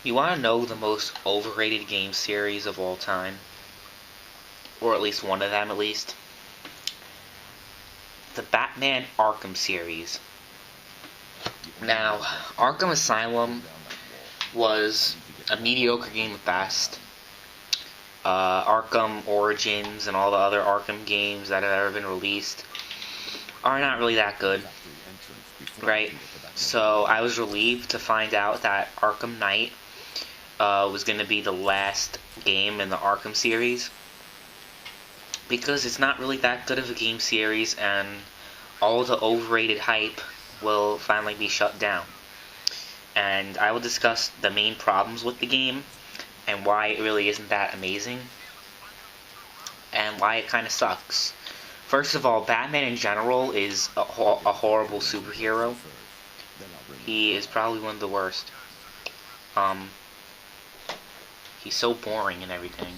You want to know the most overrated game series of all time? Or at least one of them, at least? The Batman Arkham series. Now, Arkham Asylum was a mediocre game at best. Arkham Origins and all the other Arkham games that have ever been released are not really that good, right? So I was relieved to find out that Arkham Knight was going to be the last game in the Arkham series, because it's not really that good of a game series, and all the overrated hype will finally be shut down. And I will discuss the main problems with the game, and why it really isn't that amazing, and why it kind of sucks. First of all, Batman in general is a horrible superhero. He is probably one of the worst. He's so boring and everything.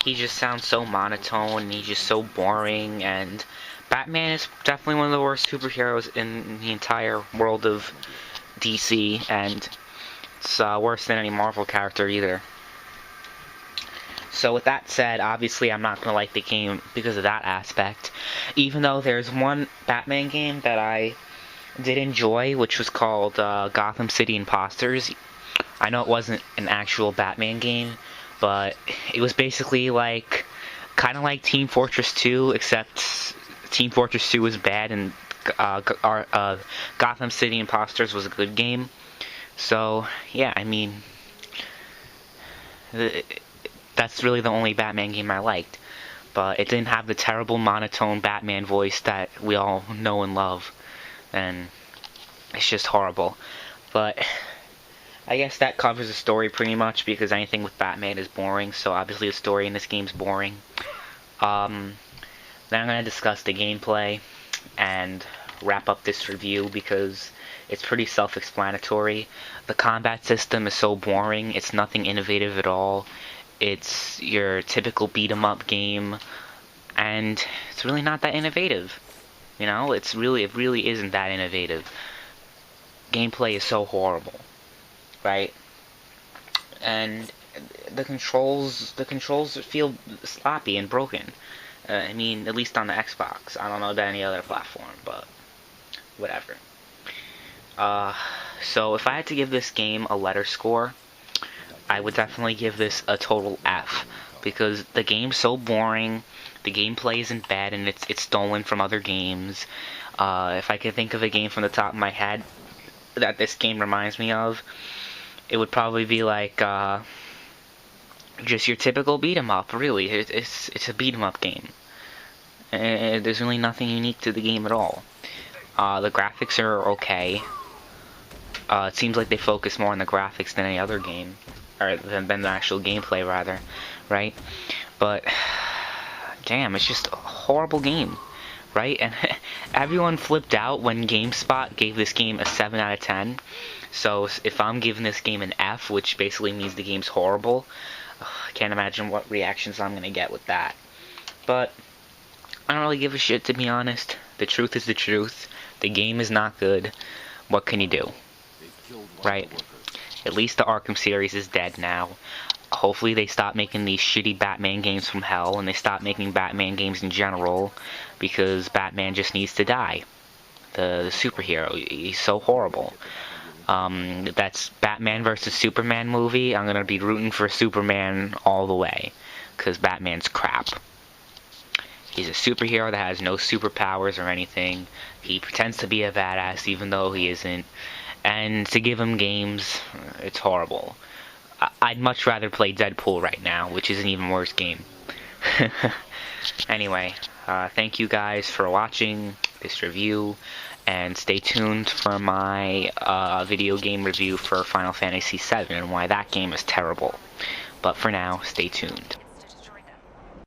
He just sounds so monotone, and he's just so boring, and Batman is definitely one of the worst superheroes in the entire world of DC, and it's worse than any Marvel character either. So with that said, obviously I'm not going to like the game because of that aspect, even though there's one Batman game that I did enjoy, which was called Gotham City Imposters. I know it wasn't an actual Batman game, but it was basically like, kind of like Team Fortress 2, except Team Fortress 2 was bad and Gotham City Imposters was a good game. So, yeah, I mean, that's really the only Batman game I liked. But it didn't have the terrible monotone Batman voice that we all know and love. And it's just horrible. But I guess that covers the story pretty much, because anything with Batman is boring, so obviously the story in this game's boring. Then I'm going to discuss the gameplay and wrap up this review, because it's pretty self-explanatory. The combat system is so boring, it's nothing innovative at all. It's your typical beat-em-up game, and it's really not that innovative. You know, it really isn't that innovative. Gameplay is so horrible, right? And the controls feel sloppy and broken. I mean, at least on the Xbox. I don't know about any other platform, but whatever. So if I had to give this game a letter score, I would definitely give this a total F, because the game's so boring, the gameplay isn't bad, and it's stolen from other games. If I could think of a game from the top of my head that this game reminds me of, it would probably be like just your typical beat 'em up. Really, it's a beat 'em up game. There's really nothing unique to the game at all. The graphics are okay. It seems like they focus more on the graphics than any other game, or than the actual gameplay rather, right? But damn, it's just a horrible game, right? And everyone flipped out when GameSpot gave this game a 7 out of 10. So if I'm giving this game an F, which basically means the game's horrible, I can't imagine what reactions I'm gonna get with that. But I don't really give a shit, to be honest. The truth is the truth. The game is not good. What can you do? Right? At least the Arkham series is dead now. Hopefully they stop making these shitty Batman games from hell, and they stop making Batman games in general, because Batman just needs to die. The superhero, he's so horrible. That's Batman vs. Superman movie. I'm gonna be rooting for Superman all the way, because Batman's crap. He's a superhero that has no superpowers or anything. He pretends to be a badass even though he isn't. And to give him games, it's horrible. I'd much rather play Deadpool right now, which is an even worse game. Anyway, thank you guys for watching this review, and stay tuned for my video game review for Final Fantasy VII and why that game is terrible. But for now, stay tuned.